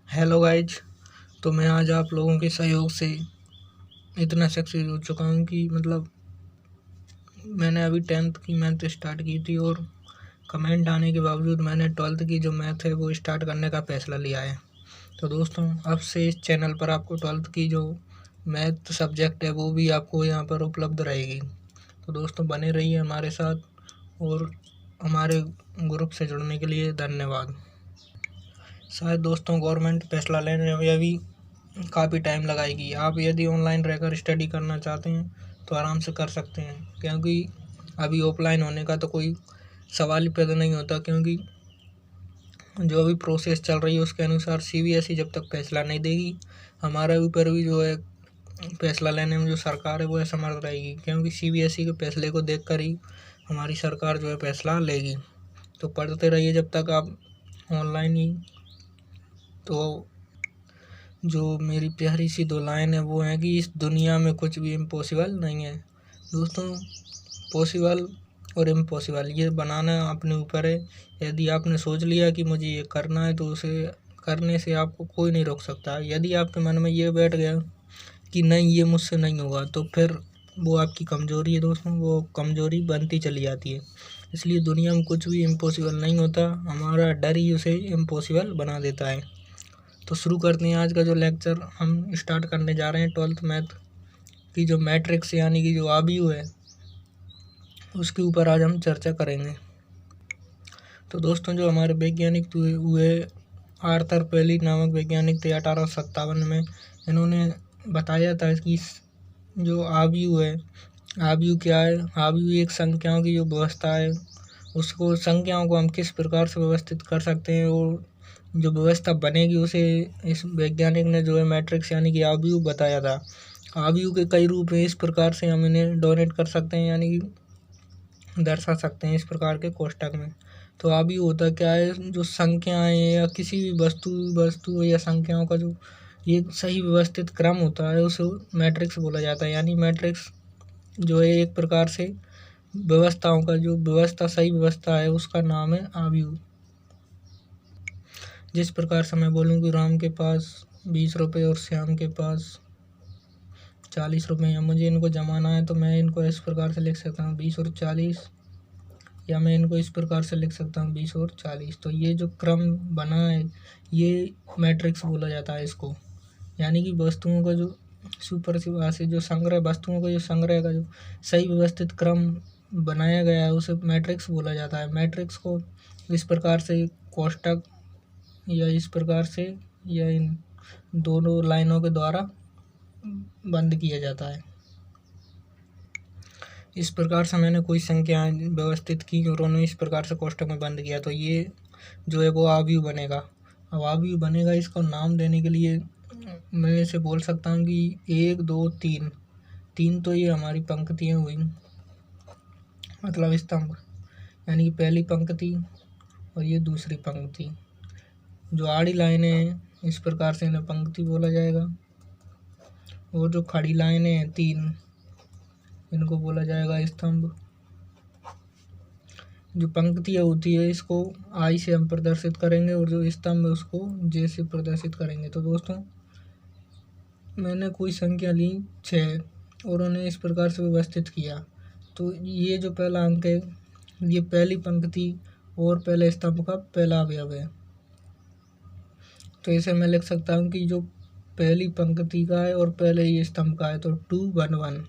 Hello guys. तो मैं आज आप लोगों के सहयोग से इतना सक्सेस हो चुका हूँ कि मैंने अभी 10th की मैथ स्टार्ट की थी और कमेंट आने के बावजूद मैंने 12th की जो मैथ है वो स्टार्ट करने का फ़ैसला लिया है। तो दोस्तों, अब से इस चैनल पर आपको 12th की जो मैथ सब्जेक्ट है वो भी आपको यहाँ पर उपलब्ध रहेगी। तो दोस्तों, बने रहिए हमारे साथ और हमारे ग्रुप से जुड़ने के लिए धन्यवाद। शायद दोस्तों गवर्नमेंट फैसला लेने में अभी काफ़ी टाइम लगाएगी। आप यदि ऑनलाइन रहकर स्टडी करना चाहते हैं तो आराम से कर सकते हैं, क्योंकि अभी ऑफलाइन होने का तो कोई सवाल ही पैदा नहीं होता, क्योंकि जो अभी प्रोसेस चल रही है उसके अनुसार सीबीएसई जब तक फैसला नहीं देगी, हमारे ऊपर भी जो है फैसला लेने में जो सरकार है वो असमर्थ रहेगी, क्योंकि सीबीएसई के फैसले को देखकर ही हमारी सरकार जो है फैसला लेगी। तो पढ़ते रहिए जब तक आप ऑनलाइन ही। तो जो मेरी प्यारी सी दो लाइन है वो है कि इस दुनिया में कुछ भी इम्पॉसिबल नहीं है। दोस्तों, पॉसिबल और इम्पॉसिबल ये बनाना अपने ऊपर है। यदि आपने सोच लिया कि मुझे ये करना है तो उसे करने से आपको कोई नहीं रोक सकता। यदि आपके मन में ये बैठ गया कि नहीं, ये मुझसे नहीं होगा, तो फिर वो आपकी कमज़ोरी है दोस्तों, वो कमज़ोरी बनती चली जाती है। इसलिए दुनिया में कुछ भी इम्पॉसिबल नहीं होता, हमारा डर ही उसे इम्पॉसिबल बना देता है। तो शुरू करते हैं आज का जो लेक्चर हम स्टार्ट करने जा रहे हैं। 12th मैथ की जो मैट्रिक्स यानी कि जो आबियु है उसके ऊपर आज हम चर्चा करेंगे। तो दोस्तों, जो हमारे वैज्ञानिक हुए आर्थर पेली नामक वैज्ञानिक थे 1857 में। इन्होंने बताया था कि जो आबियु है, आबियु क्या है। आबियु एक संख्याओं की जो व्यवस्था है, उसको संख्याओं को हम किस प्रकार से व्यवस्थित कर सकते हैं और जो व्यवस्था बनेगी उसे इस वैज्ञानिक ने जो है मैट्रिक्स यानी कि आबियु बताया था। आबियु के कई रूप हैं, इस प्रकार से हम इन्हें डोनेट कर सकते हैं यानी कि दर्शा सकते हैं इस प्रकार के कोष्ठक में। तो आबियु होता क्या है, जो संख्याएं या किसी भी वस्तु या संख्याओं का जो ये सही व्यवस्थित क्रम होता है उसे मैट्रिक्स बोला जाता है। यानी मैट्रिक्स जो है एक प्रकार से व्यवस्थाओं का जो व्यवस्था सही व्यवस्था है उसका नाम है आबियु। जिस प्रकार से मैं बोलूँ कि राम के पास 20 रुपये और श्याम के पास 40 रुपये हैं, मुझे इनको जमाना है, तो मैं इनको इस प्रकार से लिख सकता हूँ 20 और 40, या मैं इनको इस प्रकार से लिख सकता हूँ 20 और 40। तो ये जो क्रम बना है ये मैट्रिक्स बोला जाता है इसको। यानी कि वस्तुओं का जो सुपरवासी जो संग्रह, वस्तुओं का जो संग्रह का जो सही व्यवस्थित क्रम बनाया गया है उसे मैट्रिक्स बोला जाता है। मैट्रिक्स को इस प्रकार से कोष्ठक या इस प्रकार से या इन दोनों लाइनों के द्वारा बंद किया जाता है। इस प्रकार से मैंने कोई संख्याएं व्यवस्थित की और उन्हें इस प्रकार से कोष्ठक में बंद किया, तो ये जो है वो आबियु बनेगा। अब आबियु बनेगा, इसको नाम देने के लिए मैं इसे बोल सकता हूँ कि 1 2 3। 3 तो ये हमारी पंक्तियाँ हुई, मतलब स्तंभ, यानी कि पहली पंक्ति और ये दूसरी पंक्ति। जो आड़ी लाइनें हैं इस प्रकार से इन्हें पंक्ति बोला जाएगा, और जो खड़ी लाइनें हैं 3 इनको बोला जाएगा स्तंभ। जो पंक्तियाँ होती है इसको आई से हम प्रदर्शित करेंगे और जो स्तंभ है उसको जे से प्रदर्शित करेंगे। तो दोस्तों, मैंने कोई संख्या ली 6 और उन्हें इस प्रकार से व्यवस्थित किया। तो ये जो पहला अंक है ये पहली पंक्ति और पहले स्तंभ का पहला अवयव है। तो इसे मैं लिख सकता हूँ कि जो पहली पंक्ति का है और पहले ये स्तंभ का है, तो 2 1 1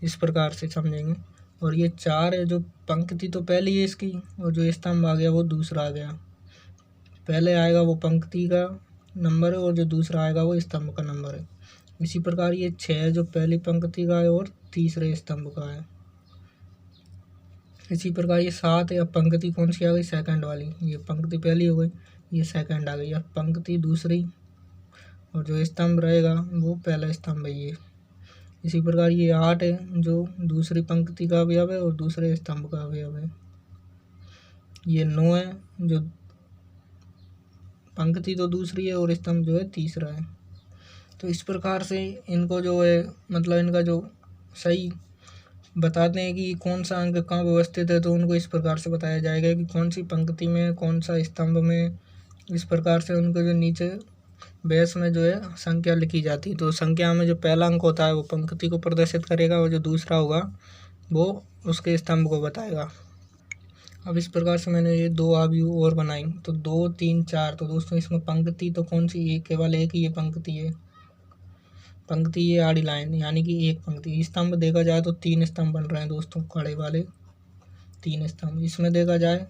इस प्रकार से समझेंगे। और ये 4 है, जो पंक्ति तो पहली है इसकी और जो स्तंभ आ गया वो दूसरा आ गया। पहले आएगा वो पंक्ति का नंबर है और जो दूसरा आएगा वो स्तंभ का नंबर है। इसी प्रकार ये 6 है जो पहली पंक्ति का है और तीसरे स्तंभ का है। इसी प्रकार ये 7 है। अब पंक्ति कौन सी आ गई, सेकंड वाली। ये पंक्ति पहली हो गई, ये सेकंड आ गई। अब पंक्ति दूसरी और जो स्तंभ रहेगा वो पहला स्तंभ है ये। इसी प्रकार ये 8 है जो दूसरी पंक्ति का अवयव है और दूसरे स्तंभ का अवयव है। ये 9 है जो पंक्ति तो दूसरी है और स्तंभ जो है तीसरा है। तो इस प्रकार से इनको जो है मतलब इनका जो सही बताते हैं कि कौन सा अंक कहाँ व्यवस्थित है, तो उनको इस प्रकार से बताया जाएगा कि कौन सी पंक्ति में कौन सा स्तंभ में। इस प्रकार से उनको जो नीचे बेस में जो है संख्या लिखी जाती है। तो संख्या में जो पहला अंक होता है वो पंक्ति को प्रदर्शित करेगा और जो दूसरा होगा वो उसके स्तंभ को बताएगा। अब इस प्रकार से मैंने ये 2 आव्यूह और बनाई। तो 2 3 4। तो दोस्तों इसमें पंक्ति तो कौन सी, ये केवल एक ही ये पंक्ति है। पंक्ति ये आड़ी लाइन यानी कि एक पंक्ति। स्तंभ देखा जाए तो 3 स्तंभ बन रहे हैं दोस्तों, खड़े वाले 3 स्तंभ। इसमें देखा जाए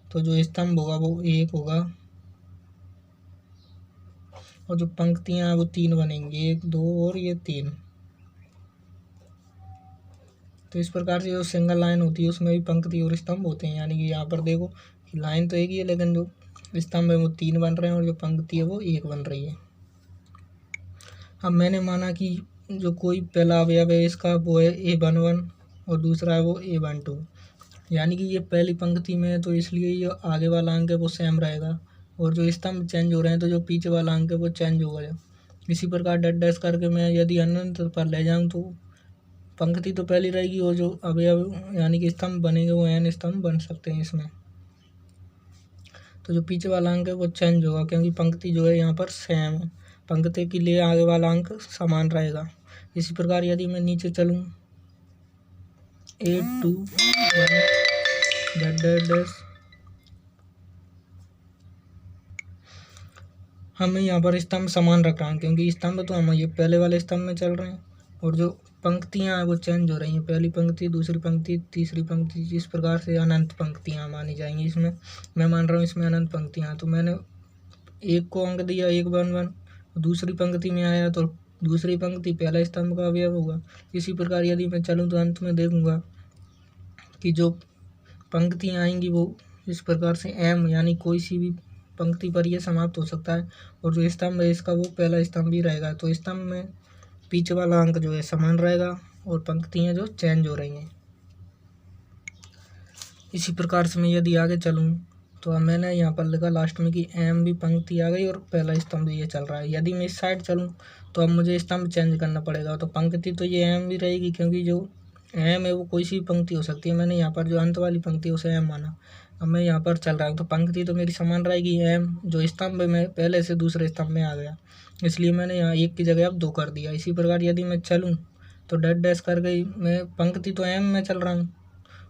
तो जो स्तंभ होगा वो एक होगा और जो पंक्तियां हैं वो 3 बनेंगी, 1 2 और ये 3। तो इस प्रकार से जो सिंगल लाइन होती है उसमें भी पंक्ति और स्तंभ होते हैं। यानी कि यहाँ पर देखो लाइन तो एक ही है लेकिन जो स्तंभ है वो 3 बन रहे हैं और जो पंक्ति है वो 1 बन रही है। अब मैंने माना कि जो कोई पहला अवयव है इसका वो है A11 और दूसरा है वो A12। यानी कि ये पहली पंक्ति में है तो इसलिए ये आगे वाला अंक है वो सेम रहेगा और जो स्तंभ चेंज हो रहे हैं तो जो पीछे वाला अंक है वो चेंज होगा। इसी प्रकार डैश डैश करके मैं यदि अनंत पर ले जाऊँ तो पंक्ति तो पहली रहेगी और जो अवयव यानी कि स्तंभ बनेंगे वो n स्तंभ बन सकते हैं इसमें। तो जो पीछे वाला अंक है वो चेंज होगा क्योंकि पंक्ति जो है यहाँ पर सेम है, पंक्ति के लिए आगे वाला अंक समान रहेगा। इसी प्रकार यदि मैं नीचे चलूँ 8 2 1 डैश डैश, हमें यहाँ पर स्तंभ समान रख रहा है क्योंकि स्तंभ तो हम ये पहले वाले स्तंभ में चल रहे हैं और जो पंक्तियाँ हैं वो चेंज हो रही हैं, पहली पंक्ति दूसरी पंक्ति तीसरी पंक्ति। इस प्रकार से अनंत पंक्तियाँ मानी जाएंगी। इसमें मैं मान रहा हूँ इसमें अनंत पंक्तियाँ। तो मैंने एक को अंक दिया 1 1 1, दूसरी पंक्ति में आया तो दूसरी पंक्ति पहला स्तंभ का अवयव होगा। इसी प्रकार यदि मैं चलूँ तो अंत में देखूँगा कि जो पंक्तियाँ आएंगी वो इस प्रकार से m यानी कोई सी भी पंक्ति पर यह समाप्त हो सकता है और जो स्तंभ है इसका वो पहला स्तंभ ही रहेगा। तो स्तंभ में पीछे वाला अंक जो है समान रहेगा और पंक्तियाँ जो चेंज हो रही हैं। इसी प्रकार से मैं यदि आगे चलूँ तो अब मैंने यहाँ पर लिखा लास्ट में कि m भी पंक्ति आ गई और पहला स्तंभ ये चल रहा है। यदि मैं इस साइड चलूँ तो अब मुझे स्तंभ चेंज करना पड़ेगा। तो पंक्ति तो ये m भी रहेगी क्योंकि जो m है वो कोई सी पंक्ति हो सकती है। मैंने यहाँ पर जो अंत वाली पंक्ति है उसे m माना। अब मैं यहाँ पर चल रहा हूँ तो पंक्ति तो मेरी समान रहेगी m, जो स्तंभ में पहले से दूसरे स्तंभ में आ गया इसलिए मैंने यहाँ 1 की जगह अब 2 कर दिया। इसी प्रकार यदि मैं चलूँ तो डैश डैश कर गई, मैं पंक्ति तो m में चल रहा हूँ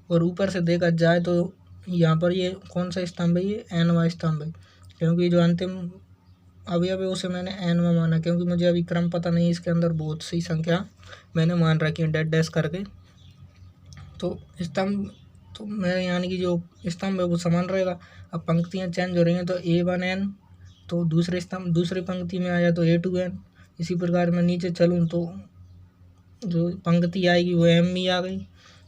और ऊपर से देखा जाए तो यहाँ पर ये कौन सा स्तंभ है, ये nवां स्तंभ है क्योंकि जो अंतिम अवयव है उसे मैंने nवां माना क्योंकि मुझे अभी क्रम पता नहीं, इसके अंदर बहुत सी संख्या मैंने मान रखी है डैश डैश करके। तो स्तंभ तो मैं यानी कि जो स्तंभ है वो समान रहेगा। अब पंक्तियाँ चेंज हो रही हैं तो A1n तो दूसरे स्तंभ दूसरी पंक्ति में आया तो A2n। इसी प्रकार मैं नीचे चलूँ तो जो पंक्ति आएगी वो m भी आ गई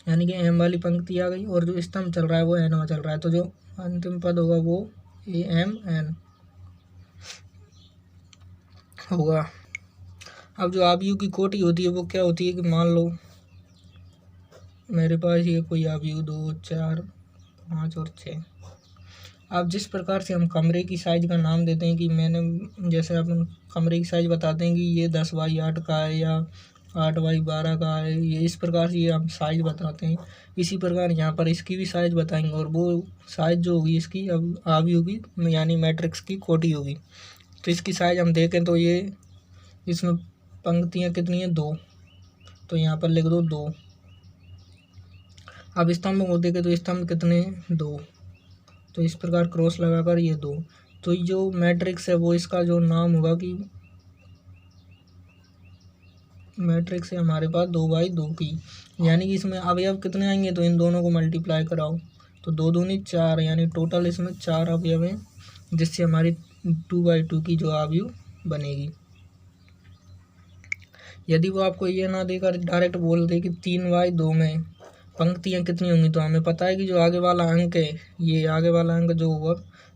यानी कि m वाली पंक्ति आ गई और जो स्तंभ चल रहा है वो nवां चल रहा है। तो जो अंतिम पद होगा वो AMN होगा। अब जो आव्यूह की कोटि होती है वो क्या होती है कि मान लो मेरे पास ये कोई आव्यूह 2 4 5 और 6। अब जिस प्रकार से हम कमरे की साइज़ का नाम देते हैं कि मैंने जैसे अपन कमरे की साइज़ बताते हैं कि ये 10x8 का है या 8x12 का है, ये इस प्रकार से ये हम साइज़ बताते हैं। इसी प्रकार यहाँ पर इसकी भी साइज़ बताएंगे और वो साइज़ जो होगी इसकी अब आव्यूह की यानी मैट्रिक्स की कोटि होगी। तो इसकी साइज़ हम देखें तो ये इसमें पंक्तियाँ कितनी हैं 2, तो यहाँ पर लिख दो 2। अब स्तंभ को देखें तो स्तंभ कितने 2, तो इस प्रकार क्रॉस लगाकर ये 2। तो जो मैट्रिक्स है वो इसका जो नाम होगा कि मैट्रिक्स है हमारे पास 2x2 की, यानी कि इसमें अवयव कितने आएंगे तो इन दोनों को मल्टीप्लाई कराओ तो 2 दूनी 4 यानी टोटल इसमें 4 अवयव हैं जिससे हमारी 2x2 की जो आव्यूह बनेगी। यदि वो आपको ये ना देकर डायरेक्ट बोल दे कि 3x2 में पंक्तियाँ कितनी होंगी तो हमें पता है कि जो आगे वाला अंक है ये आगे वाला अंक जो होगा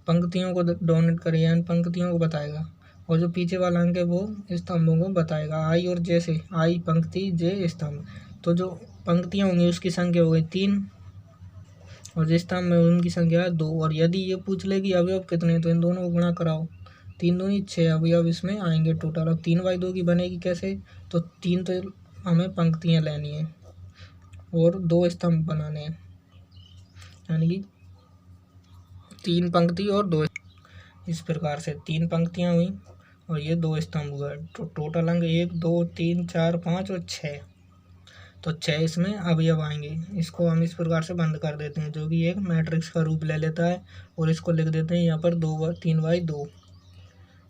पंक्तियों को डोनेट करेगा यानी पंक्तियों को बताएगा और जो पीछे वाला अंक है वो स्तंभों को बताएगा। आई और जे से आई पंक्ति जे स्तंभ, तो जो पंक्तियाँ होंगी उसकी संख्या हो गई 3 और जो स्तंभ में उनकी संख्या 2। और यदि ये पूछ ले कि अवयव कितने तो इन दोनों को गुणा कराओ, 3 दूनी 6 अवयव इसमें आएंगे टोटल। अब 3x2 की बनेगी कैसे, तो 3 तो हमें पंक्तियाँ लेनी है और 2 स्तंभ बनाने हैं यानी कि 3 पंक्ति और 2। इस प्रकार से 3 पंक्तियाँ हुई और ये 2 स्तंभ हुआ। तो टोटल अंक 1 2 3 4 5 और 6। तो 6 इसमें अवयव आएंगे। इसको हम इस प्रकार से बंद कर देते हैं, जो कि एक मैट्रिक्स का रूप ले लेता है। और इसको लिख देते हैं यहाँ पर 3/2।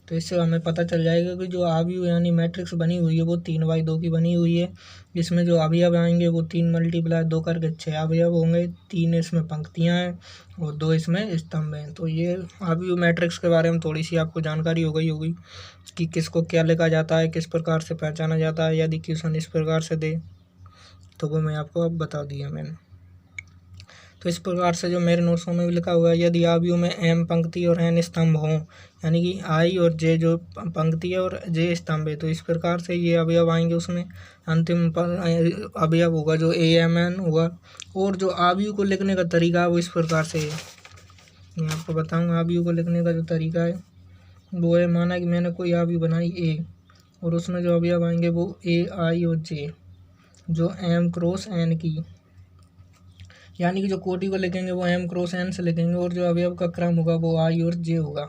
तो इससे हमें पता चल जाएगा कि जो अवयव यानी मैट्रिक्स बनी हुई है वो 3/2 की बनी हुई है। इसमें जो अवयव आएंगे वो 3 × 2 करके 6 अवयव होंगे। 3 इसमें पंक्तियां हैं और 2 इसमें स्तंभ हैं। तो ये अवयव मैट्रिक्स के बारे में थोड़ी सी आपको जानकारी हो गई होगी कि किसको क्या लिखा जाता है, किस प्रकार से पहचाना जाता है। यदि क्वेश्चन इस प्रकार से दे तो वो मैं आपको अब बता दिया मैंने। तो इस प्रकार से जो मेरे नोट्सों में भी लिखा हुआ है, यदि अवयव में m पंक्ति और n स्तंभ हों, यानी कि i और j जो पंक्ति है और j स्तंभ है, तो इस प्रकार से ये अवयव आएंगे। उसमें अंतिम अवयव होगा जो amn होगा। और जो अवयव को लिखने का तरीका है वो इस प्रकार से है, मैं आपको बताऊँगा। अवयव को लिखने का जो तरीका है वो है, माना कि मैंने कोई अवयव बनाई a और उसमें जो अवयव आएंगे वो a, i और j, जो m × n की, यानी कि जो कोटि को लिखेंगे वो m × n से लिखेंगे। और जो अवयव का क्रम होगा वो i और j होगा।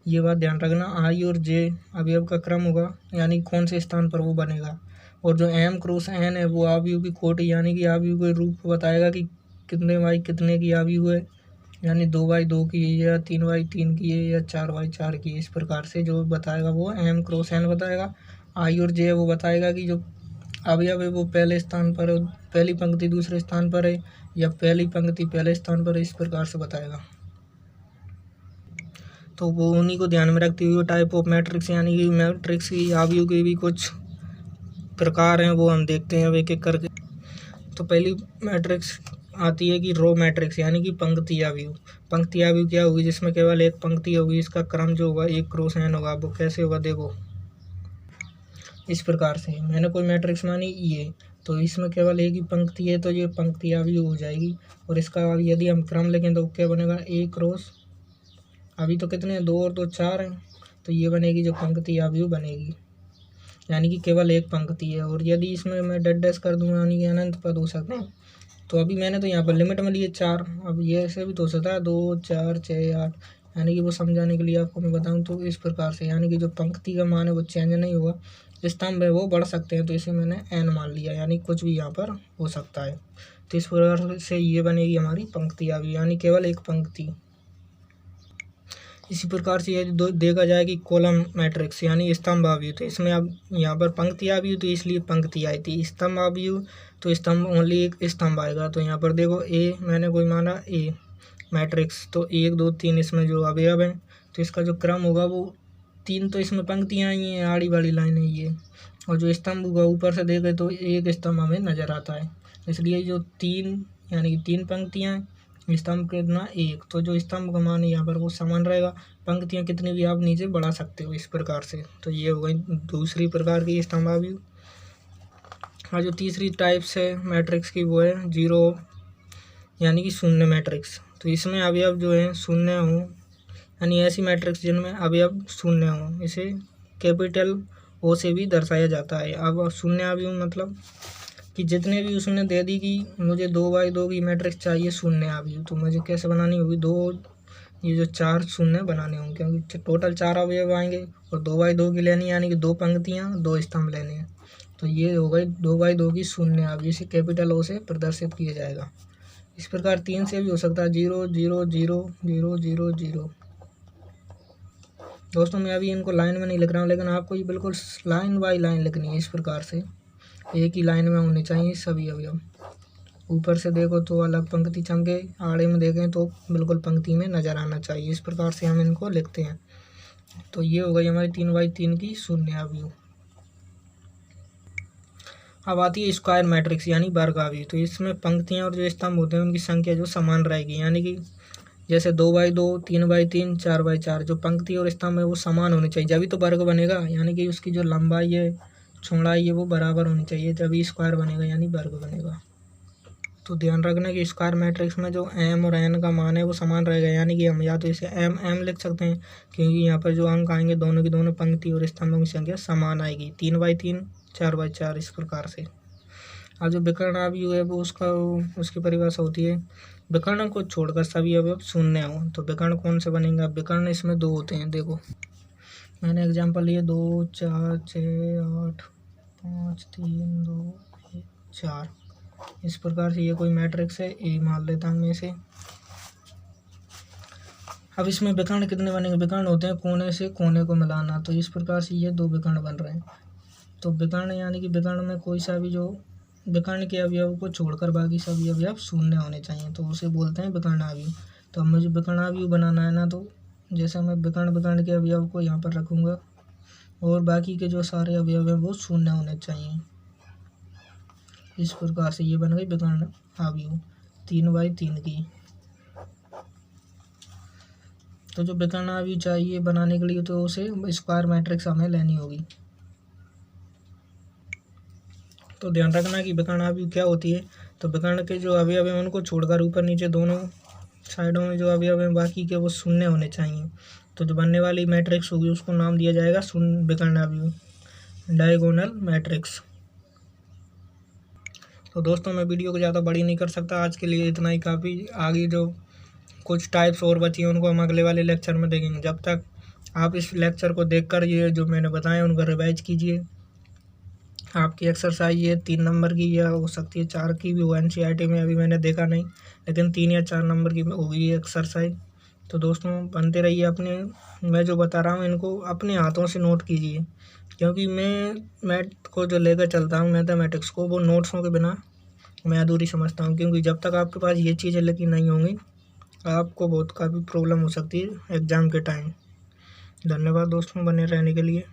ये बात ध्यान रखना, i और j अवयव का क्रम होगा, यानी कौन से स्थान पर वो बनेगा। और जो m × n है वो अवयव की कोटि यानी कि अवयव के रूप बताएगा कि कितने बाई कितने की अवयव है, यानी 2/2 की है या 3/3 की है या 4/4 की है। इस प्रकार से जो बताएगा वो m × n बताएगा। i और j वो बताएगा कि जो अवयव है वो पहले स्थान पर है, पहली पंक्ति दूसरे स्थान पर है या पहली पंक्ति पहले स्थान पर है, इस प्रकार से बताएगा। तो वो उन्हीं को ध्यान में रखते हुए टाइप ऑफ मैट्रिक्स यानी कि मैट्रिक्स की अवयव के भी कुछ प्रकार हैं, वो हम देखते हैं अब एक एक करके। तो पहली मैट्रिक्स आती है कि रो मैट्रिक्स, यानी कि पंक्ति अवयव। पंक्ति अवयव क्या होगी, जिसमें केवल एक पंक्ति होगी, इसका क्रम जो होगा 1 × n होगा। वो कैसे होगा, देखो इस प्रकार से। मैंने कोई मैट्रिक्स मानी ये, तो इसमें केवल एक ही पंक्ति है, तो ये पंक्ति अवयव हो जाएगी। और इसका यदि हम क्रम लेंगे तो क्या बनेगा, 1 × अभी तो कितने हैं, 2 और 2 4 हैं, तो ये बनेगी जो पंक्ति अवयव बनेगी, यानी कि केवल एक पंक्ति है। और यदि इसमें मैं डैश कर दूँ यानी कि अनंत पद हो सकते हैं, तो अभी मैंने तो यहाँ पर लिमिट में लिए 4, अब ये ऐसे भी तो हो सकता है 2 4 6 8, यानी कि वो समझाने के लिए आपको मैं बताऊँ तो इस प्रकार से, यानी कि जो पंक्ति का मान है वो चेंज नहीं होगा, स्तंभ है वो बढ़ सकते हैं, तो इसे मैंने n मान लिया, यानी कुछ भी यहाँ पर हो सकता है। तो इस प्रकार से ये बनेगी हमारी पंक्ति अवयव, यानी केवल एक पंक्ति। इसी प्रकार से यदि देखा जाए कि कॉलम मैट्रिक्स यानी स्तंभ अवयव, तो इसमें अब यहाँ पर पंक्ति अवयव तो इसलिए पंक्ति आई थी, स्तंभ अवयव तो स्तंभ ओनली एक स्तंभ आएगा। तो यहाँ पर देखो ए मैंने कोई माना ए मैट्रिक्स, तो 1 2 3 इसमें जो अवयव हैं, तो इसका जो क्रम होगा वो 3, तो इसमें पंक्तियाँ आई हैं, आड़ी वाली लाइन है ये। और जो स्तंभ होगा ऊपर से देखें तो एक स्तंभ हमें नज़र आता है, इसलिए जो 3 यानी कि 3 पंक्तियाँ हैं, स्तंभ कितना 1, तो जो स्तंभ का मान है यहाँ पर वो समान रहेगा। पंक्तियाँ कितनी भी आप नीचे बढ़ा सकते हो इस प्रकार से। तो ये हो गई दूसरी प्रकार की स्तंभ अवयव। और जो तीसरी टाइप्स है मैट्रिक्स की वो है जीरो यानी कि शून्य मैट्रिक्स। तो इसमें अवयव जो है शून्य हो, यानी ऐसी मैट्रिक्स जिनमें अवयव शून्य हो, इसे कैपिटल ओ से भी दर्शाया जाता है। अब शून्य अवयव मतलब कि जितने भी उसने दे दी कि मुझे 2/2 की मैट्रिक्स चाहिए शून्य अवयव, तो मुझे कैसे बनानी होगी, ये जो 4 शून्य बनाने होंगे, क्योंकि टोटल 4 अवयव आएंगे और 2/2 की लेनी, यानी कि 2 पंक्तियाँ 2 स्तंभ लेने हैं। तो ये हो गई 2/2 की शून्य अवयव, इसे कैपिटल ओ से प्रदर्शित किया जाएगा। इस प्रकार 3 से भी हो सकता है 0 0 0 0 0 0। दोस्तों मैं अभी इनको लाइन में नहीं लिख रहा हूँ, लेकिन आपको ये बिल्कुल लाइन बाय लाइन लिखनी है। इस प्रकार से एक ही लाइन में होने चाहिए सभी अवयव। ऊपर से देखो तो अलग पंक्ति चमके, आड़े में देखें तो बिल्कुल पंक्ति में नज़र आना चाहिए। इस प्रकार से हम इनको लिखते हैं। तो ये हो गई हमारी 3/3 की शून्य अवयव। अब आती है स्क्वायर मैट्रिक्स यानी वर्ग अवयव। तो इसमें पंक्तियाँ और जो स्तंभ होते हैं उनकी संख्या जो समान रहेगी, यानी कि जैसे 2/2 3/3 4/4, जो पंक्ति और स्तंभ है वो समान होने चाहिए, जभी तो वर्ग बनेगा, यानी कि उसकी जो लंबाई है चौड़ाई है वो बराबर होनी चाहिए, तभी स्क्वायर बनेगा यानी वर्ग बनेगा। तो ध्यान रखना कि स्क्वायर मैट्रिक्स में जो m और n का मान है वो समान रहेगा, यानी कि हम या तो इसे m लिख सकते हैं, क्योंकि यहाँ पर जो अंक आएंगे दोनों की दोनों पंक्ति और स्तंभों की संख्या समान आएगी, 3/3 4/4 इस प्रकार से। अब जो विकर्ण अवयव है वो उसकी परिभाषा होती है विकर्ण को छोड़कर सभी अवयव शून्य हो। तो विकर्ण कौन से बनेंगे, अब विकर्ण इसमें 2 होते हैं, देखो मैंने एग्जांपल लिए 2 4 6 8 5 3 2 1 4। इस प्रकार से ये कोई मैट्रिक्स है, ए मान लेता हूँ मैं इसे। अब इसमें विकर्ण कितने बनेंगे? विकर्ण होते हैं कोने से कोने को मिलाना, तो इस प्रकार से ये 2 विकर्ण बन रहे हैं। तो विकर्ण यानी कि विकर्ण में कोई सा भी जो विकर्ण के अवयव को छोड़कर बाकी सभी अवयव शून्य होने चाहिए, तो उसे बोलते हैं विकर्णावयव। तो अब मुझे विकर्णावयव बनाना है ना, तो जैसे मैं विकर्ण के अवयव को यहाँ पर रखूँगा और बाकी के जो सारे अवयव हैं वो शून्य होने चाहिए। इस प्रकार से ये बन गई विकर्णावयव 3/3 की। तो जो विकर्णावयव चाहिए बनाने के लिए तो उसे स्क्वायर मैट्रिक्स हमें लेनी होगी। तो ध्यान रखना कि विकर्णावयव क्या होती है। तो विकर्ण के जो अवयव हैं उनको छोड़कर ऊपर नीचे दोनों साइडों में जो अवयव हैं बाकी के वो शून्य होने चाहिए। तो जो बनने वाली मैट्रिक्स होगी उसको नाम दिया जाएगा शून्य विकर्णावयव, डायगोनल मैट्रिक्स। तो दोस्तों मैं वीडियो को ज़्यादा बड़ी नहीं कर सकता, आज के लिए इतना ही काफ़ी। आगे जो कुछ टाइप्स और बची हैं उनको हम अगले वाले लेक्चर में देखेंगे। जब तक आप इस लेक्चर को देखकर ये जो मैंने बताया उनका रिवाइज कीजिए। आपकी एक्सरसाइज ये 3 नंबर की या हो सकती है 4 की भी हो, NCERT में अभी मैंने देखा नहीं, लेकिन 3 या 4 नंबर की होगी ये एक्सरसाइज। तो दोस्तों बनते रहिए अपने, मैं जो बता रहा हूँ इनको अपने हाथों से नोट कीजिए, क्योंकि मैं मैथ को जो लेकर चलता हूँ मैथमेटिक्स को, वो नोट्सों के बिना मैं अधूरी समझता हूँ। क्योंकि जब तक आपके पास ये चीज़ें लिखी नहीं होंगी आपको बहुत काफ़ी प्रॉब्लम हो सकती है एग्ज़ाम के टाइम। धन्यवाद दोस्तों बने रहने के लिए।